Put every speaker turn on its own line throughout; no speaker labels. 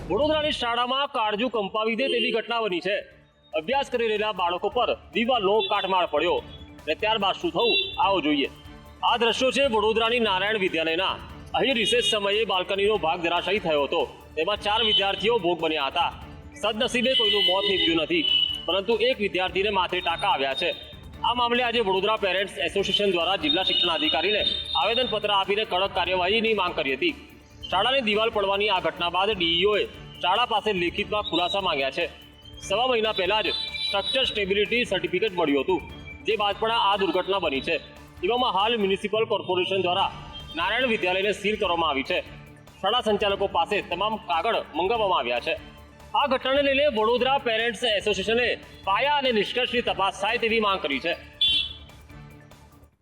વડોદરાની શાળામાં કાળજુ કંપાવી દે તેવી ઘટના બની છે। અભ્યાસ કરી રહેલા બાળકો પર દીવાલનો કાટમાળ પડ્યો અને ત્યારબાદ શું થયું આવો જોઈએ। આ દ્રશ્યો છે વડોદરાની નારાયણ વિદ્યાલયના। અહીં રિસેસ સમયે બાલ્કનીનો ભાગ ધરાશાયી થયો હતો। તેમાં 4 વિદ્યાર્થીઓ ભોગ બન્યા હતા। સદનસીબે કોઈનું મોત નીપજ્યું નથી, પરંતુ એક વિદ્યાર્થીને માથે ટાંકા આવ્યા છે। આ મામલે આજે વડોદરા પેરેન્ટ્સ એસોસિએશન દ્વારા જિલ્લા શિક્ષણાધિકારીને આવેદનપત્ર આપીને કડક કાર્યવાહીની માંગ કરી હતી। શાળાની દિવાલ પડવાની આ ઘટના બાદ ડીઈઓએ શાળા પાસે લેખિતમાં ખુલાસા માંગ્યા છે। સવા મહિના પહેલા જ સ્ટ્રક્ચર સ્ટેબિલિટી સર્ટિફિકેટ મળ્યું હતું, જે બાદ પણ આ દુર્ઘટના બની છે। એવામાં હાલ મ્યુનિસિપલ કોર્પોરેશન દ્વારા નારાયણ વિદ્યાલયને સીલ કરવામાં આવી છે। શાળા સંચાલકો પાસે તમામ કાગળ મંગાવવામાં આવ્યા છે। આ ઘટનાને લઈને વડોદરા પેરેન્ટ્સ એસોસિએશને પાયા અને નિષ્કર્ષની તપાસ થાય તેવી માંગ કરી છે।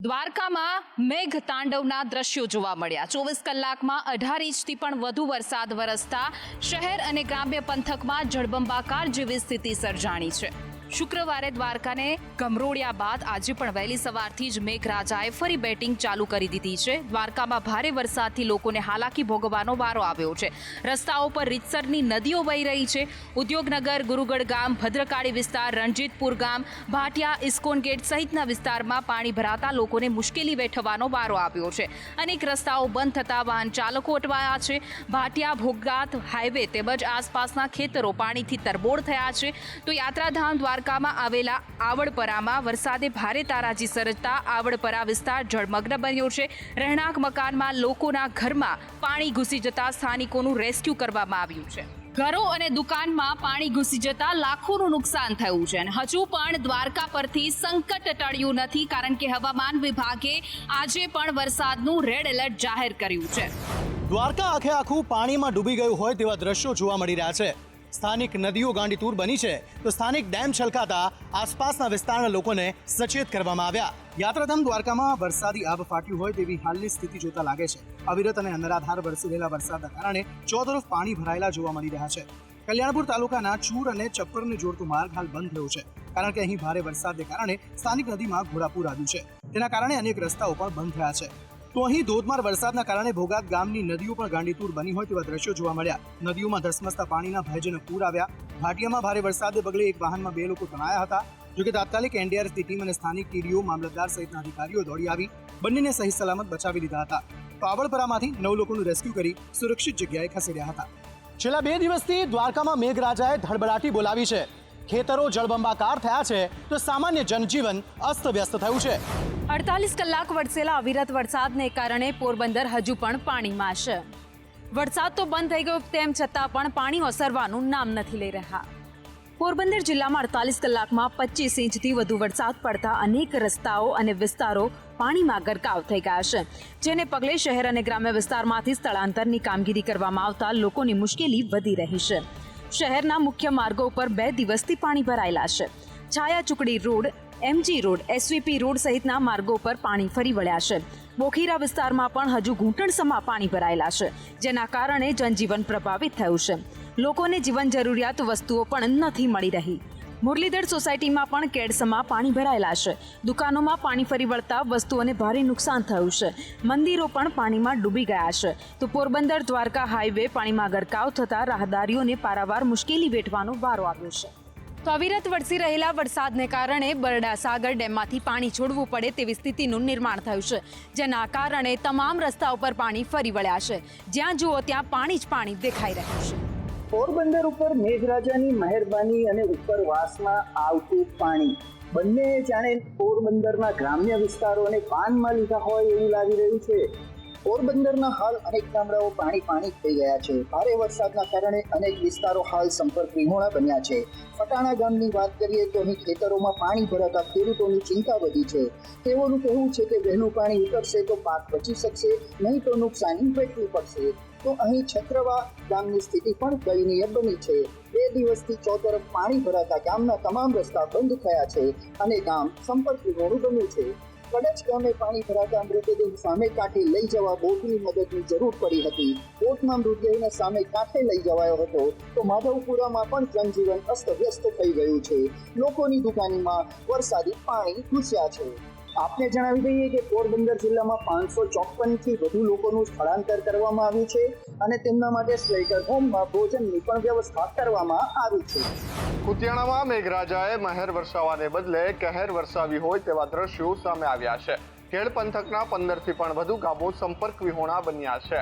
દ્વારકામાં મેઘ તાંડવના દ્રશ્યો જોવા મળ્યા। 24 કલાકમાં 18 ઇંચથી પણ વધુ વરસાદ વરસતા શહેર અને ગ્રામ્ય પંથકમાં જળબંબાકાર જેવી સ્થિતિ સર્જાણી છે। શુક્રવારે દ્વારકાને ગમરોળ્યા બાદ આજે પણ વહેલી સવારથી જ મેઘરાજાએ ફરી બેટિંગ ચાલુ કરી દીધી છે। દ્વારકામાં ભારે વરસાદથી લોકોને હાલાકી ભોગવવાનો વારો આવ્યો છે। રસ્તાઓ પર રીતસરની નદીઓ વહી રહી છે। ઉદ્યોગનગર, ગુરુગઢ ગામ, ભદ્રકાળી વિસ્તાર, રણજીતપુર ગામ, ભાટિયા, ઇસ્કોન ગેટ સહિતના વિસ્તારમાં પાણી ભરાતા લોકોને મુશ્કેલી વેઠવાનો વારો આવ્યો છે। અનેક રસ્તાઓ બંધ થતા વાહન ચાલકો અટવાયા છે। ભાટિયા ભોગાત હાઈવે તેમજ આસપાસના ખેતરો પાણીથી તરબોળ થયા છે। તો યાત્રાધામ દ્વારકામાં આવેલા આવડપરામાં વરસાદે ભારે તારાજી સર્જતા આવડપરા વિસ્તાર જળમગ્ન બન્યો છે। રહેણાંક મકાનમાં લોકોના ઘરમાં પાણી ઘૂસી જતા સ્થાનિકોનું રેસ્ક્યુ કરવામાં આવ્યું છે। ઘરો અને દુકાનમાં પાણી ઘૂસી જતા લાખોનું નુકસાન થયું છે અને હજુ પણ દ્વારકા પરથી સંકટ ટળ્યું નથી, કારણ કે હવામાન વિભાગે આજે પણ વરસાદનું રેડ એલર્ટ જાહેર કર્યું છે।
દ્વારકા આખે આખું પાણીમાં ડૂબી ગયું હોય તેવા દ્રશ્યો જોવા મળી રહ્યા છે। સ્થાનિક નદીઓ ગાંડીતુર બની છે તો સ્થાનિક ડેમ છલકાતા આસપાસના વિસ્તારના લોકોને સચેત કરવામાં આવ્યા। યાત્રાધામ દ્વારકામાં વરસાદી આબ ફાટ્યું હોય તેવી હાલની સ્થિતિ જોતા લાગે છે। અવિરત અને અનરાધાર વરસી રહેલા વરસાદના કારણે ચોતરફ પાણી ભરાયેલા જોવા મળી રહ્યા છે। કલ્યાણપુર તાલુકાના ચૂર અને ચપ્પરને જોડતો માર્ગ હાલ બંધ થયો છે, કારણ કે અહીં ભારે વરસાદને કારણે સ્થાનિક નદીમાં ઘોડાપૂર આવ્યું છે। તેના કારણે અનેક રસ્તાઓ પણ બંધ થયા છે। તો અહીં ધોધમાર વરસાદના કારણે ભોગાત ગામની નદીઓ પણ ગાંડીતુર બની હોય તેવા દ્રશ્યો જોવા મળ્યા। નદીઓમાં ધસમસતા પાણીના ભયજનક પૂર આવ્યા। ભાટિયામાં ભારે વરસાદને પગલે એક વાહનમાં 2 લોકો તણાયા હતા। જોકે તાત્કાલિક એનડીઆરએફની ટીમ અને સ્થાનિક ટીડીઓ, મામલતદાર સહિતના અધિકારીઓ દોડી આવી બંનેને સહી સલામત બચાવી લીધા હતા। તો આવડપરામાંથી 9 લોકોનું રેસ્ક્યુ કરી સુરક્ષિત જગ્યાએ ખસેડ્યા હતા। છેલ્લા 2 દિવસથી દ્વારકામાં મેઘરાજાએ ધડબડાટી બોલાવી છે। ખેતરો જળબંબાકાર થયા છે તો સામાન્ય જનજીવન અસ્તવ્યસ્ત થયું છે।
48 કલાક વરસેલા અવિરત વરસાદને કારણે પોરબંદર હજુ પણ પાણીમાં છે। વરસાદ તો બંધ થઈ ગયો, તેમ છતાં પણ પાણી ઓસરવાનું નામ નથી લઈ રહ્યા। પોરબંદર જિલ્લામાં 48 કલાકમાં 25 ઇંચથી વધુ વરસાદ પડતા અનેક રસ્તાઓ અને વિસ્તારો પાણીમાં ગરકાવ થઈ ગયા છે, જેને પગલે શહેર અને ગ્રામ્ય વિસ્તારમાંથી સ્થળાંતરની કામગીરી કરવામાં આવતા લોકોની મુશ્કેલી વધી રહી છે। શહેરના મુખ્ય માર્ગો પર 2 દિવસથી પાણી ભરાયેલા છે। છાયા ચુકડી road, MG road, SVP road સહિતના માર્ગો પર પાણી ફરી વળ્યા છે। બોખીરા વિસ્તારમાં પણ હજુ ઘૂંટણસમાં પાણી ભરાયેલા છે, જેના કારણે જનજીવન પ્રભાવિત થયું છે। લોકોને જીવન જરૂરિયાત વસ્તુઓ પણ નથી મળી રહી। મુરલીધર સોસાયટીમાં પણ કેડસમાં પાણી ભરાયેલા છે। દુકાનોમાં પાણી ફરી વળતા વસ્તુઓને ભારે નુકસાન થયું છે। મંદિરો પણ પાણીમાં ડૂબી ગયા છે। તો પોરબંદર દ્વારકા હાઈવે પાણીમાં ગરકાવ થતા રાહદારીઓને પારાવાર મુશ્કેલી વેઠવાનો વારો આવ્યો છે। તો અવિરત વરસી રહેલા વરસાદને કારણે બરડાસાગર ડેમમાંથી પાણી છોડવું પડે તેવી સ્થિતિનું નિર્માણ થયું છે, જેના કારણે તમામ રસ્તાઓ પર પાણી ફરી વળ્યા છે। જ્યાં જુઓ ત્યાં પાણી જ પાણી દેખાઈ રહ્યું છે।
પોરબંદર ઉપર મેઘરાજાની મહેરબાની અને ઉપરવાસમાં આવતું પાણી બંને જાણે પોરબંદરના ગ્રામ્ય વિસ્તારોને પાનમાં લીધા હોય એવું લાગી રહ્યું છે। પોરબંદરના હાલ અનેક ગામડાઓ પાણી થઈ ગયા છે। ભારે વરસાદના કારણે અનેક વિસ્તારો હાલ સંપર્ક વિહોણા બન્યા છે। ફટાણા ગામની વાત કરીએ તો અહીં ખેતરોમાં પાણી ભરાતા ખેડૂતોની ચિંતા વધી છે। તેઓનું કહેવું છે કે વહેલું પાણી ઉતરશે તો પાક બચી શકશે, નહીં તો નુકસાની વેઠવી પડશે। તો અહીં છત્રવા ગામની સ્થિતિ પણ દયનીય બની છે। 2 દિવસથી ચોતરફ પાણી ભરાતા ગામના તમામ રસ્તા બંધ થયા છે અને ગામ સંપર્ક વિહોણું બન્યું છે। કડચ ગામે પાણી ભરાતા મૃતદેહ સામે કાંઠે લઈ જવા બોટની મદદની જરૂર પડી હતી। બોટમાં મૃતદેહને સામે કાંઠે લઈ જવાયો હતો તો માધવપુરામાં પણ જનજીવન અસ્તવ્યસ્ત થઈ ગયું છે। લોકોની દુકાનોમાં વરસાદી પાણી ઘૂસ્યા છે। આપને જણાવી દઈએ કે પોરબંદર જિલ્લામાં 554થી વધુ લોકોનું સ્થળાંતર કરવામાં આવ્યું છે અને તેમના માટે સ્લેટર હોમમાં ભોજનની પણ વ્યવસ્થા કરવામાં આવી છે.
કુતિયાણામાં મેઘરાજાએ મહેર વરસાવાને બદલે કહેર વરસાવી હોય તેવા દ્રશ્યો સામે આવ્યા છે. ખેડ પંથકના 15થી પણ વધુ ગામો સંપર્ક વિહોણા બન્યા છે.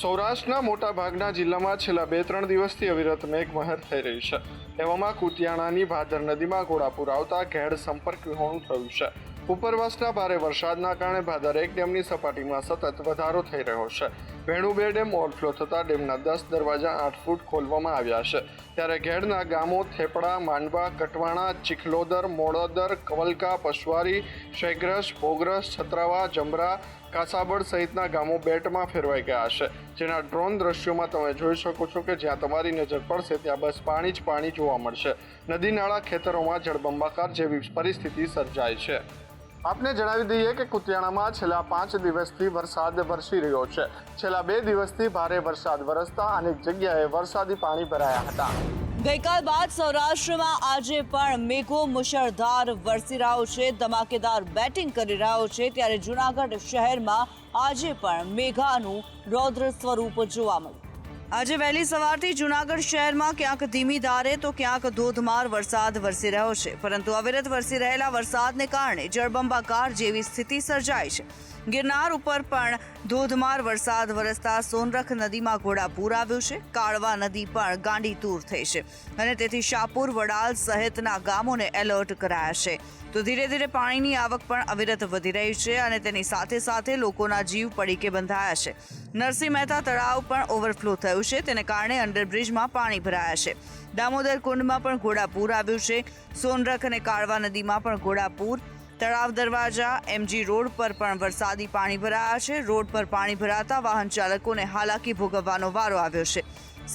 સૌરાષ્ટ્રના મોટા ભાગના જિલ્લામાં છેલ્લા 2-3 દિવસથી અવિરત મેઘમહેર થઈ રહી છે. એવામાં કુતિયાણાની ભાદર નદીમાં ઘોડાપૂર આવતા ખેડ સંપર્ક વિહોણું થયું છે. ઉપરવાસના ભારે વરસાદના કારણે ભાદર 1 ડેમની સપાટીમાં સતત વધારો થઈ રહ્યો છે. વેણુ 2 ડેમ ઓવરફ્લો થતાં ડેમના 10 દરવાજા 8 ફૂટ ખોલવામાં આવ્યા છે. ત્યારે ઘેડના ગામો થેપડા, માંડવા, કટવાણા, ચીખલોદર, મોડોદર, કવલકા, પશવારી, શેગ્રસ, ભોગરસ, છત્રાવા, જમરા, કાસાબડ સહિતના ગામો બેટમાં ફેરવાઈ ગયા છે. જેના ડ્રોન દ્રશ્યોમાં તમે જોઈ શકો છો કે જ્યાં તમારી નજર પડશે ત્યાં બસ પાણી જ પાણી જોવા મળશે. નદી નાળા, ખેતરોમાં જળબંબાકાર જેવી પરિસ્થિતિ સર્જાય છે. આપને જણાવી દઈએ કે કુતિયાણામાં છેલ્લા 5 દિવસથી વરસાદ વરસી રહ્યો છે. છેલ્લા 2 દિવસથી ભારે વરસાદ વરસતા અનેક જગ્યાએ વરસાદી પાણી ભરાયા હતા.
ગઈકાલ બાદ સૌરાષ્ટ્રમાં આજે પણ મેઘો મુશળધાર વરસી રહ્યો છે, ધમાકેદાર બેટિંગ કરી રહ્યો છે. ત્યારે જૂનાગઢ શહેરમાં આજે પણ મેઘાનું રૌદ્ર સ્વરૂપ જોવા મળ્યું. આજે વહેલી સવારથી જૂનાગઢ શહેરમાં ક્યાંક ધીમી ધારે તો ક્યાંક ધોધમાર વરસાદ વરસી રહ્યો છે. પરંતુ અવિરત વરસી રહેલા વરસાદને કારણે જળબંબાકાર જેવી સ્થિતિ સર્જાઈ છે. ગિરનાર ઉપર પણ ધોધમાર વરસાદ વરસતા સોનરખ નદીમાં ઘોડાપૂર આવ્યું છે. કાળવા નદી પણ ગાંડીતૂર થઈ છે અને તેથી શાહપુર, વડાલ સહિતના ગામોને એલર્ટ કરાયા છે. તો ધીરે ધીરે પાણીની આવક પણ અવિરત વધી રહી છે અને તેની સાથે સાથે લોકોના જીવ પડીકે બંધાયા છે. નરસિંહ મહેતા તળાવ પણ ઓવરફ્લો થયું છે, તેને કારણે અંડરબ્રિજમાં પાણી ભરાયા છે. દામોદર કુંડમાં પણ ઘોડાપૂર આવ્યું છે. સોનરખ અને કાળવા નદીમાં પણ ઘોડાપૂર. તળાવ દરવાજા, MG રોડ પર પણ વરસાદી પાણી ભરાયા છે. રોડ પર પાણી ભરાતા વાહન ચાલકોને હાલાકી ભોગવવાનો વારો આવ્યો છે.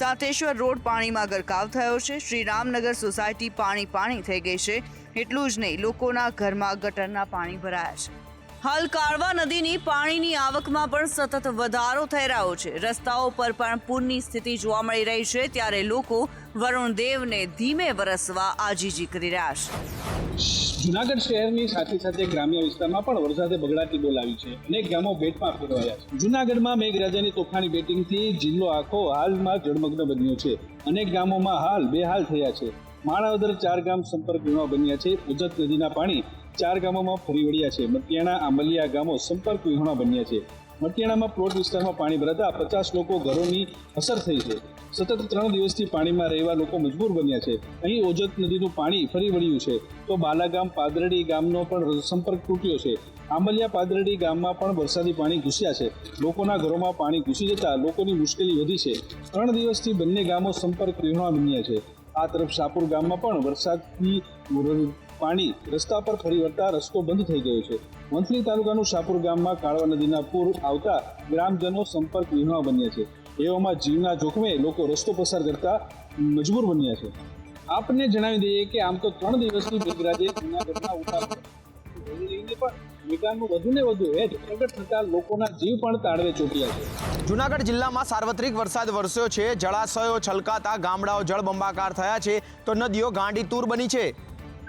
સાતેશ્વર રોડ પાણીમાં ગરકાવ થયો છે. શ્રીરામનગર સોસાયટી પાણી થઈ ગઈ છે. એટલું જ નહીં, લોકોના ઘરમાં ગટરના પાણી ભરાયા છે. હાલ કાળવા નદીની પાણીની આવકમાં પણ સતત વધારો થઈ રહ્યો છે. રસ્તાઓ પર પણ પૂરની સ્થિતિ જોવા મળી રહી છે. ત્યારે લોકો વરુણદેવને ધીમે વરસવા આજીજી કરી રહ્યા છે.
જૂનાગઢ શહેરની સાથે સાથે ગ્રામ્ય વિસ્તારમાં પણ વરસાદે બગડાટી બોલાવી છે. અનેક ગામો બેટમાં ફેરવાયા છે. જૂનાગઢમાં મેઘરાજાની તોફાની બેટિંગથી જિલ્લો આખો હાલમાં જળમગ્ન બન્યો છે. અનેક ગામોમાં હાલ બેહાલ થયા છે. માણાવદર 4 ગામ સંપર્ક વિહોણા બન્યા છે. ઉજ્જત નદીના પાણી 4 ગામોમાં ફરી વળ્યા છે. મટિયાણા, આંબલિયા ગામો સંપર્ક વિહોણા બન્યા છે. મટિયાણામાં પ્લોટ વિસ્તારમાં પાણી ભરાતા 50 લોકો ઘરોની અસર થઈ છે. સતત 3 દિવસથી પાણીમાં રહેવા લોકો મજબૂર બન્યા છે. અહીં ઓજત નદીનું પાણી ફરી વળ્યું છે. તો બાલાગામ, પાદરડી ગામનો પણ સંપર્ક તૂટ્યો છે. આંબલિયા, પાદરડી ગામમાં પણ વરસાદી પાણી ઘૂસ્યા છે. લોકોના ઘરોમાં પાણી ઘૂસી જતા લોકોની મુશ્કેલી વધી છે. 3 દિવસથી બંને ગામો સંપર્ક વિહોણા બન્યા છે. આ તરફ શાહપુર ગામમાં પણ વરસાદથી પાણી રસ્તા પર ફરી વળતા રસ્તો બંધ થઈ ગયો છે. વંથલી તાલુકાનું શાહપુર ગામમાં કાળવા નદીના પૂર આવતા ગ્રામજનો સંપર્ક વિહોણા બન્યા છે. એવામાં જીવના જોખમે લોકો રસ્તો પસાર કરતા મજબૂર બન્યા છે. આપને જણાવી દઈએ કે આમ તો 3 દિવસથી મેઘરાજે જૂનાગઢના ઉતાર લઈને પણ મેઘાનું વધુને વધુ હેત પ્રગટ થતા લોકોના જીવ પણ તાળવે ચોંટ્યા છે.
જૂનાગઢ જિલ્લામાં સાર્વત્રિક વરસાદ વરસ્યો છે. જળાશયો છલકાતા ગામડાઓ જળબંબાકાર થયા છે તો નદીઓ ગાંડીતૂર બની છે.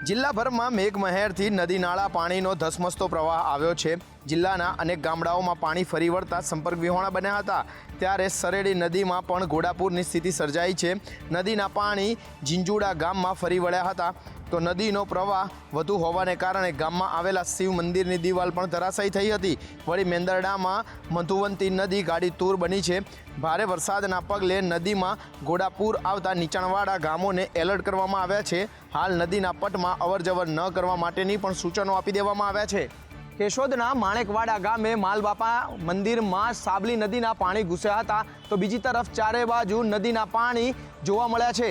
જિલ્લાભરમાં મેઘમહેરથી નદી નાળા પાણીનો ધસમસતો પ્રવાહ આવ્યો છે. જિલ્લાના અનેક ગામડાઓમાં પાણી ફરી વળતા સંપર્ક વિહોણા બન્યા હતા. ત્યારે સરેડી નદીમાં પણ ઘોડાપૂરની સ્થિતિ સર્જાઈ છે. નદીના પાણી ઝીંઝુડા ગામમાં ફરી વળ્યા હતા તો નદીનો પ્રવાહ વધુ હોવાને કારણે ગામમાં આવેલા શિવ મંદિરની દિવાલ પણ ધરાશાયી થઈ હતી. વળી મેંદરડામાં મધુવંતી નદી ગાડીતૂર બની છે. ભારે વરસાદના પગલે નદીમાં ઘોડાપૂર આવતા નીચાણવાળા ગામોને એલર્ટ કરવામાં આવ્યા છે. હાલ નદીના પટમાં અવરજવર ન કરવા માટેની પણ સૂચનો આપી દેવામાં આવ્યા છે. કેશોદના માણેકવાડા ગામે માલબાપા મંદિરમાં સાબલી નદીના પાણી ઘૂસ્યા હતા તો બીજી તરફ ચારે બાજુ નદીના પાણી જોવા મળ્યા છે.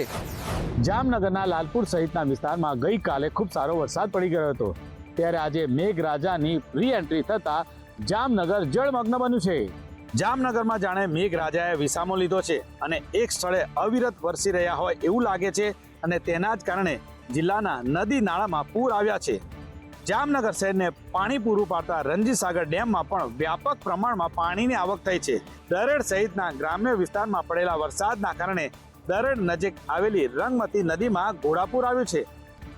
જામનગરના લાલપુર સહિતના વિસ્તારમાં ગઈકાલે ખૂબ સારો વરસાદ પડી ગયો હતો. ત્યારે આજે મેઘરાજાની રી એન્ટ્રી થતાં જામનગર જળમગ્ન બન્યું છે. જામનગરમાં જાણે મેઘરાજાએ વિસામો લીધો છે અને એક સ્થળે અવિરત વરસી રહ્યા હોય એવું લાગે છે અને તેના જ કારણે જિલ્લાના નદી નાળામાં પૂર આવ્યા છે. જામનગર શહેરને પાણી પૂરું પાડતા રણજીતસાગર ડેમમાં પણ વ્યાપક પ્રમાણમાં પાણીની આવક થઈ છે. દરેડ સહિતના ગ્રામ્ય વિસ્તારમાં પડેલા વરસાદના કારણે દરેડ નજીક આવેલી રંગમતી નદીમાં ઘોડાપૂર આવ્યું છે.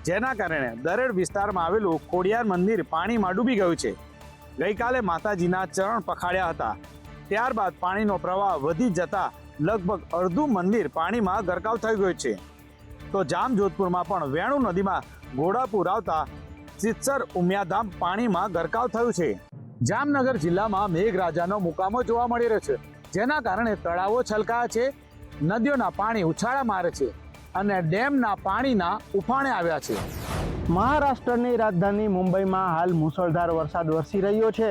જેના કારણે દરેડ વિસ્તારમાં આવેલું ખોડિયાર મંદિર પાણીમાં ડૂબી ગયું છે. ગઈકાલે માતાજીના ચરણ પખાડ્યા હતા, ત્યારબાદ પાણીનો પ્રવાહ વધી જતા લગભગ અડધું મંદિર પાણીમાં ગરકાવ થઈ ગયું છે. તો જામજોધપુરમાં પણ વેણુ નદીમાં ઘોડાપુર આવતા સિત્સર ઉમિયાધામ પાણીમાં ગરકાવ થયું છે. જામનગર જિલ્લામાં મેઘરાજાનો મુકામો જોવા મળી રહ્યો છે, જેના કારણે તળાવો છલકાયા છે, નદીઓના પાણી ઉછાળા મારે છે અને ડેમના પાણીના ઉફાણે આવ્યા છે.
મહારાષ્ટ્રની રાજધાની મુંબઈમાં હાલ મુશળધાર વરસાદ વરસી રહ્યો છે.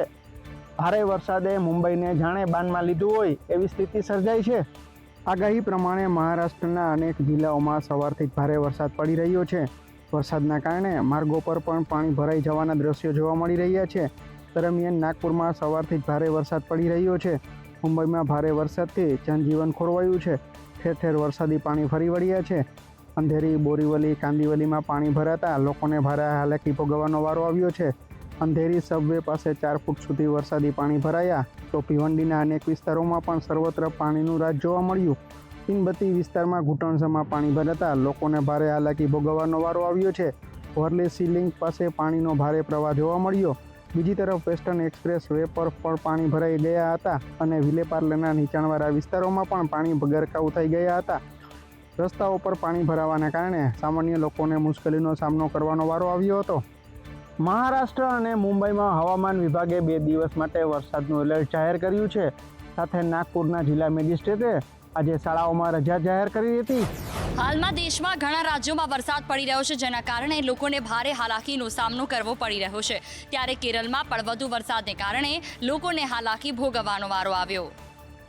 ભારે વરસાદે મુંબઈને જાણે બાનમાં લીધું હોય એવી સ્થિતિ સર્જાઈ છે. આગાહી પ્રમાણે મહારાષ્ટ્રના અનેક જિલ્લાઓમાં સવારથી જ ભારે વરસાદ પડી રહ્યો છે. વરસાદના કારણે માર્ગો પર પણ પાણી ભરાઈ જવાના દ્રશ્યો જોવા મળી રહ્યા છે. દરમિયાન નાગપુરમાં સવારથી જ ભારે વરસાદ પડી રહ્યો છે. મુંબઈમાં ભારે વરસાદથી જનજીવન ખોરવાયું છે. ઠેર ઠેર વરસાદી પાણી ફરી વળ્યા છે. અંધેરી, બોરીવલી, કાંદિવલીમાં પાણી ભરાતા લોકોને ભારે હાલાકી ભોગવવાનો વારો આવ્યો છે. અંધેરી સબવે પાસે 4 ફૂટ સુધી વરસાદી પાણી ભરાયા તો ભિવંડીના અનેક વિસ્તારોમાં પણ સર્વત્ર પાણીનું રાજ જોવા મળ્યું. તીનબત્તી વિસ્તારમાં ઘૂંટણસમાં પાણી ભરાતા લોકોને ભારે હાલાકી ભોગવવાનો વારો આવ્યો છે. વર્લી સી લિંક પાસે પાણીનો ભારે પ્રવાહ જોવા મળ્યો. બીજી તરફ વેસ્ટર્ન એક્સપ્રેસ વે પર પણ પાણી ભરાઈ ગયા હતા અને વિલેપાર્લેના નીચાણવાળા વિસ્તારોમાં પણ પાણી ગરકાવ થઈ ગયા હતા. રસ્તાઓ પર પાણી ભરાવાના કારણે સામાન્ય લોકોને મુશ્કેલીનો સામનો કરવાનો વારો આવ્યો હતો. મહારાષ્ટ્ર અને મુંબઈમાં હવામાન વિભાગે 2 દિવસ માટે વરસાદનું એલર્ટ જાહેર કર્યું છે. સાથે નાગપુરના જિલ્લા મેજિસ્ટ્રેટે આજે શાળાઓમાં રજા જાહેર કરી હતી.
હાલમાં દેશમાં ઘણા રાજ્યોમાં વરસાદ પડી રહ્યો છે, જેના કારણે લોકોને ભારે હાલાકીનો સામનો કરવો પડી રહ્યો છે. ત્યારે કેરળમાં પણ વધુ વરસાદને કારણે લોકોને હાલાકી ભોગવવાનો વારો આવ્યો.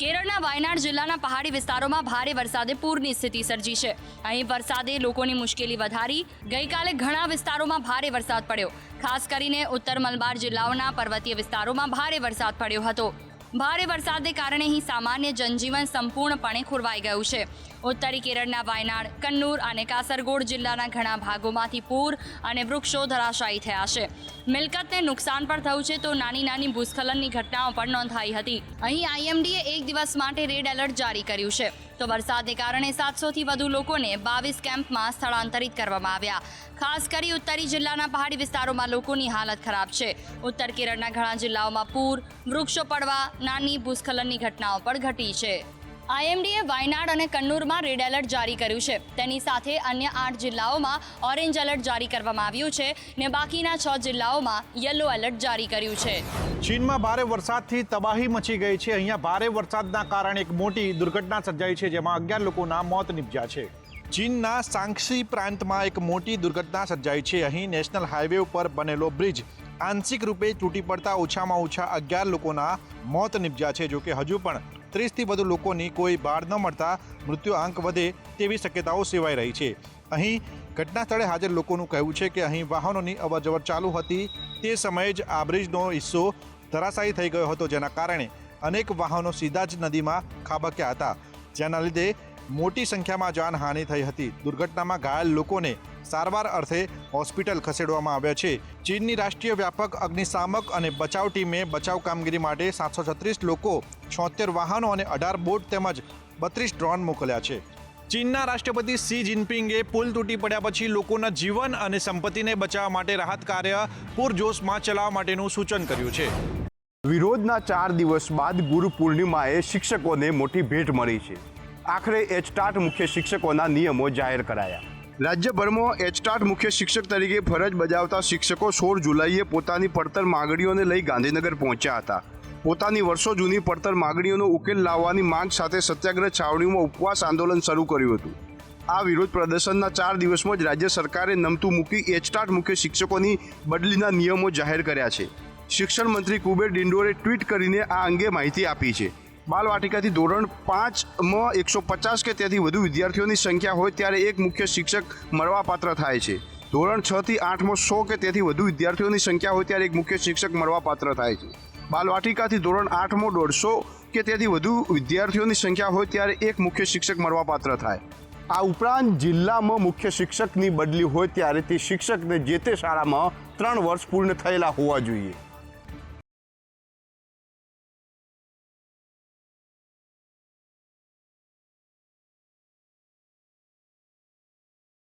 કેરળના વાયનાડ જિલ્લાના પહાડી વિસ્તારોમાં ભારે વરસાદે પૂરની સ્થિતિ સર્જી છે. અહીં વરસાદે લોકોની મુશ્કેલી વધારી. ગઈકાલે ઘણા વિસ્તારોમાં ભારે વરસાદ પડ્યો. ખાસ કરીને ઉત્તર મલબાર જિલ્લાઓના પર્વતીય વિસ્તારોમાં ભારે વરસાદ પડ્યો હતો. ભારે વરસાદને કારણે અહીં સામાન્ય જનજીવન સંપૂર્ણપણે ખોરવાઈ ગયું છે. ઉત્તરી કેરળના વાયનાડ, કન્નૂર અને કાસરગોડ જિલ્લાના ઘણા ભાગોમાંથી પૂર અને વૃક્ષો ધરાશાયી થયા છે. મિલકતને નુકસાન પણ થયું છે તો નાની નાની ભૂસ્ખલનની ઘટનાઓ પણ નોંધાઈ હતી. અહીં આઈએમડીએ 1 દિવસ માટે રેડ એલર્ટ જારી કર્યું છે. તો વરસાદને કારણે 700થી વધુ લોકોને 22 કેમ્પમાં સ્થળાંતરિત કરવામાં આવ્યા. ખાસ કરી ઉત્તરી જિલ્લાના પહાડી વિસ્તારોમાં લોકોની હાલત ખરાબ છે. ઉત્તર કેરળના ઘણા જિલ્લાઓમાં પૂર, વૃક્ષો પડવા, નાની ભૂસ્ખલનની ઘટનાઓ પણ ઘટી છે. આઈએમડીએ વાયનાડ અને કન્નૂરમાં રેડ એલર્ટ જારી કર્યું છે. તેની સાથે અન્ય 8 જિલ્લાઓમાં ઓરેન્જ એલર્ટ જારી કરવામાં આવ્યું છે ને બાકીના 6 જિલ્લાઓમાં યલો એલર્ટ જારી કર્યું છે.
ચીનમાં ભારે વરસાદથી તબાહી મચી ગઈ છે. અહીંયા ભારે વરસાદના કારણે એક મોટી દુર્ઘટના સર્જાઈ છે, જેમાં 11 લોકોના મોત નીપજ્યા છે. ચીનના સાંગસી પ્રાંતમાં એક મોટી દુર્ઘટના સર્જાઈ છે. અહીં નેશનલ હાઈવે ઉપર બનેલો બ્રિજ આંશિક રૂપે તૂટી પડતા ઓછામાં ઓછા 11 લોકોના મોત નીપજ્યા છે. જોકે હજુ પણ 30થી વધુ લોકોની કોઈ બાળ ન મળતા મૃત્યુ આંક વધે તેવી શક્યતાઓ સેવાઈ રહી છે. અહીં ઘટના સ્થળે હાજર લોકોનું કહેવું છે કે અહીં વાહનોની અવરજવર ચાલુ હતી. તે સમયે જ આ બ્રિજનો હિસ્સો ધરાશાયી થઈ ગયો હતો, જેના કારણે અનેક વાહનો સીધા જ નદીમાં ખાબક્યા હતા, જેના લીધે મોટી સંખ્યામાં જાનહાનિ થઈ હતી. દુર્ઘટનામાં ઘાયલ લોકોને સારવાર અર્થે હોસ્પિટલ ખસેડવામાં આવ્યા છે. ચીનની રાષ્ટ્રીય વ્યાપક અગ્નિશામક અને બચાવ ટીમે બચાવ કામગીરી માટે 736 લોકો, 76 વાહનો અને 18 બોટ તેમજ 32 ડ્રોન મોકલ્યા છે. ચીનના રાષ્ટ્રપતિ શી જિનપિંગે પુલ તૂટી પડ્યા પછી લોકોના જીવન અને સંપત્તિને બચાવવા માટે રાહત કાર્ય પૂરજોશમાં ચલાવવા માટેનું સૂચન કર્યું છે.
વિરોધના 4 દિવસ બાદ ગુરુ પૂર્ણિમાએ શિક્ષકોને મોટી ભેટ મળી છે. આખરે એચટાટ મુખ્ય શિક્ષકોના નિયમો જાહેર કરાયા. રાજ્યભરમાં એચટાટ મુખ્ય શિક્ષક તરીકે ફરજ બજાવતા શિક્ષકો 16 જુલાઈએ પોતાની પડતર માગણીઓને લઈ ગાંધીનગર પહોંચ્યા હતા. પોતાની વર્ષો જૂની પડતર માગણીઓનો ઉકેલ લાવવાની માંગ સાથે સત્યાગ્રહ છાવણીમાં ઉપવાસ આંદોલન શરૂ કર્યું હતું. આ વિરોધ પ્રદર્શનના 4 દિવસમાં જ રાજ્ય સરકારે નમતું મૂકી એચટાટ મુખ્ય શિક્ષકોની બદલીના નિયમો જાહેર કર્યા છે. શિક્ષણ મંત્રી કુબેર ડિંડોરે ટ્વીટ કરીને આ અંગે માહિતી આપી છે. બાલવાટિકાથી ધોરણ 5માં 150 કે તેથી વધુ વિદ્યાર્થીઓની સંખ્યા હોય ત્યારે એક મુખ્ય શિક્ષક મળવાપાત્ર થાય છે. ધોરણ 6 થી 8માં 100 કે તેથી વધુ વિદ્યાર્થીઓની સંખ્યા હોય ત્યારે એક મુખ્ય શિક્ષક મળવાપાત્ર થાય છે. બાલવાટિકાથી ધોરણ 8માં 150 કે તેથી વધુ વિદ્યાર્થીઓની સંખ્યા હોય ત્યારે એક મુખ્ય શિક્ષક મળવાપાત્ર થાય. આ ઉપરાંત જિલ્લામાં મુખ્ય શિક્ષકની બદલી હોય ત્યારે તે શિક્ષકને જે તે શાળામાં 3 વર્ષ પૂર્ણ થયેલા હોવા જોઈએ.